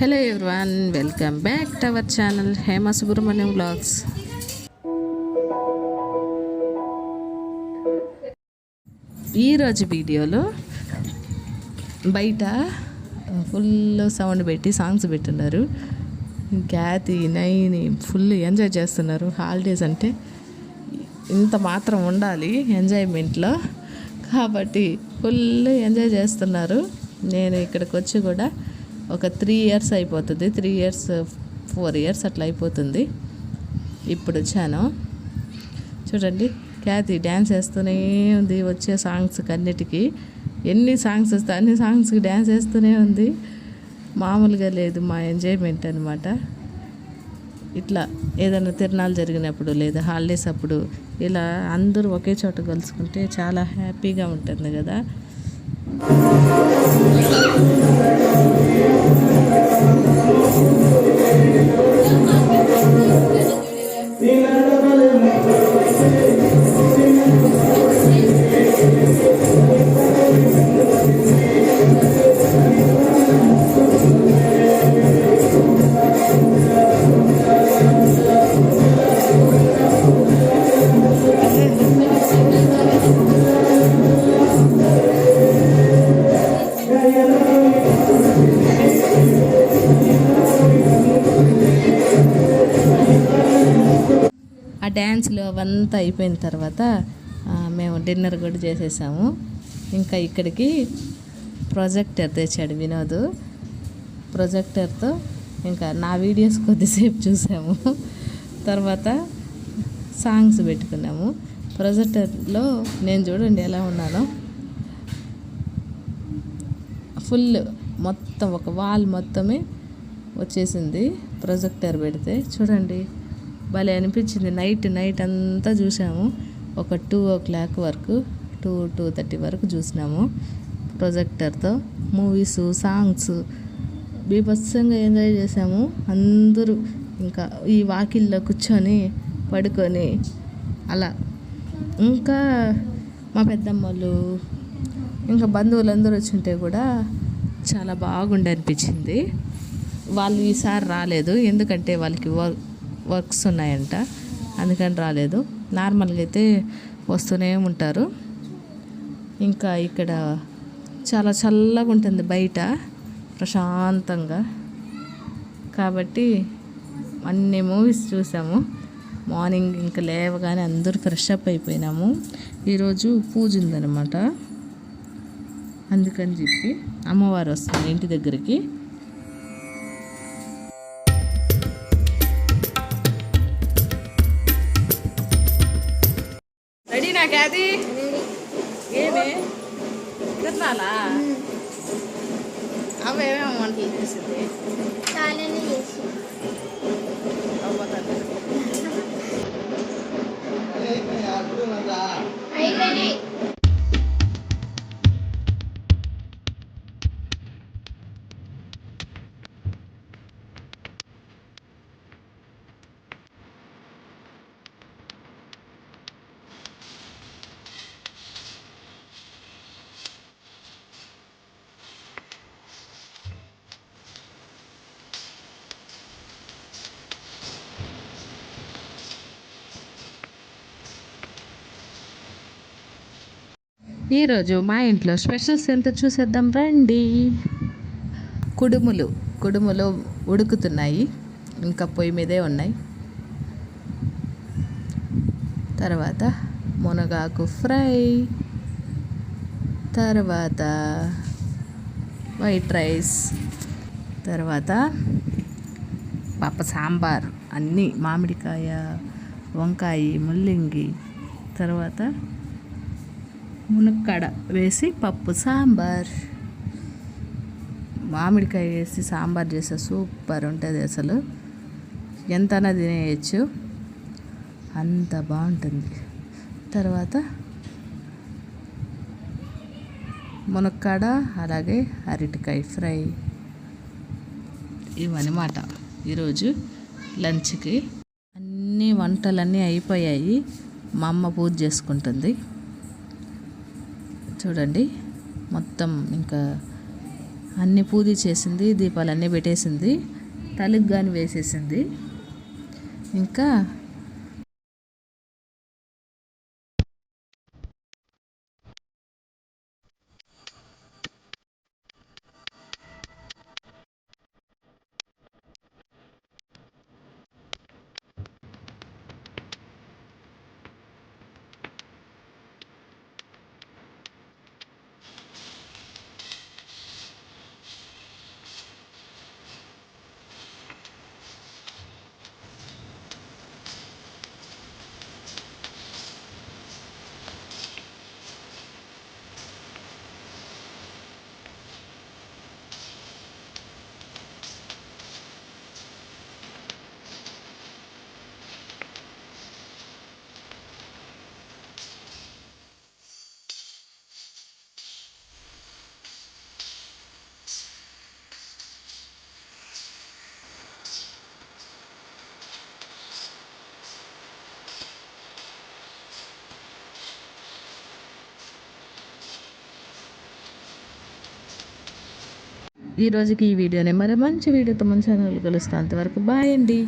Hello everyone, welcome back to our channel Hema Subrahmanyam vlogs. ఈరోజు వీడియోలో బయట ఫుల్ సౌండ్ పెట్టి సాంగ్స్ పెట్టున్నారు. ఖ్యాతి నైని ఫుల్ ఎంజాయ్ చేస్తున్నారు. హాలిడేస్ అంటే ఇంత మాత్రం ఉండాలి ఎంజాయ్మెంట్లో, కాబట్టి ఫుల్ ఎంజాయ్ చేస్తున్నారు. నేను ఇక్కడికి వచ్చి కూడా ఒక 3 years అయిపోతుంది, 3 years 4 years అట్లా అయిపోతుంది. ఇప్పుడు వచ్చాను. చూడండి, ఖ్యాతి డ్యాన్స్ వేస్తూనే ఉంది. వచ్చే సాంగ్స్కి అన్నిటికీ ఎన్ని సాంగ్స్ వస్తే అన్ని సాంగ్స్కి డ్యాన్స్ వేస్తూనే ఉంది. మామూలుగా లేదు మా ఎంజాయ్మెంట్ అనమాట. ఇట్లా ఏదైనా తిరణాలు జరిగినప్పుడు లేదా హాలిడేస్ అప్పుడు ఇలా అందరూ ఒకే చోట కలుసుకుంటే చాలా హ్యాపీగా ఉంటుంది కదా. ఆ డ్యాన్స్లు అవంతా అయిపోయిన తర్వాత మేము డిన్నర్ కూడా చేసేసాము. ఇంకా ఇక్కడికి ప్రొజెక్టర్ తెచ్చాడు వినోద్. ప్రొజెక్టర్తో ఇంకా నా వీడియోస్ కొద్దిసేపు చూసాము. తర్వాత సాంగ్స్ పెట్టుకున్నాము. ప్రొజెక్టర్లో నేను చూడండి ఎలా ఉన్నానో, ఫుల్ మొత్తం ఒక వాల్ మొత్తమే వచ్చేసింది ప్రొజెక్టర్ పెడితే. చూడండి, భలే అనిపించింది. నైట్ అంతా చూసాము. ఒక 2 o'clock వరకు 2:30 వరకు చూసినాము ప్రొజెక్టర్తో. మూవీస్, సాంగ్స్ బీభత్సంగా ఎంజాయ్ చేసాము అందరూ. ఇంకా ఈ వాకిల్లో కూర్చొని పడుకొని అలా. ఇంకా మా పెద్దమ్మలు ఇంకా బంధువులందరూ వచ్చింటే కూడా చాలా బాగుండి అనిపించింది. వాళ్ళు ఈసారి రాలేదు, ఎందుకంటే వాళ్ళకి వర్క్స్ ఉన్నాయంట, అందుకని రాలేదు. నార్మల్గా అయితే వస్తూనే ఉంటారు. ఇంకా ఇక్కడ చాలా చల్లగా ఉంటుంది బయట, ప్రశాంతంగా. కాబట్టి అన్ని మూవీస్ చూసాము. మార్నింగ్ ఇంకా లేవగానే అందరూ ఫ్రెష్ అప్ అయిపోయినాము. ఈరోజు పూజ ఉందన్నమాట, అందుకని చెప్పి అమ్మవారు వస్తుంది ఇంటి దగ్గరికి. రెడీనా ఖ్యాతి? ఏమే తిన్నాలా? అవ్వ ఏమేమో వంటలు చేసింది? ఈరోజు మా ఇంట్లో స్పెషల్స్ ఎంత చూసేద్దాం రండి. కుడుములు ఉడుకుతున్నాయి, ఇంకా పొయ్యి మీదే ఉన్నాయి. తర్వాత మునగాకు ఫ్రై, తర్వాత వైట్ రైస్, తర్వాత పప్పు సాంబార్, అన్నీ మామిడికాయ, వంకాయ, ముల్లంగి, తర్వాత మునక్కాడ వేసి పప్పు సాంబార్. మామిడికాయ వేసి సాంబార్ చేస్తే సూపర్ ఉంటుంది. అసలు ఎంతైనా తినేయచ్చు, అంత బాగుంటుంది. తర్వాత మునక్కాడ, అలాగే అరటికాయ ఫ్రై, ఇవన్నమాట ఈరోజు లంచ్కి. అన్ని వంటలన్నీ అయిపోయాయి. మా అమ్మ పూజ చేసుకుంటుంది. చూడండి, మొత్తం ఇంకా అన్నీ పూజ చేసింది, దీపాలన్నీ పెట్టేసింది, తలుగు కానీ వేసేసింది. ఇంకా ఈ రోజుకి ఈ వీడియోనే, మరి మంచి వీడియోతో మంచి ఛానల్ కలుస్తాను. అంతవరకు బాయ్ అండి.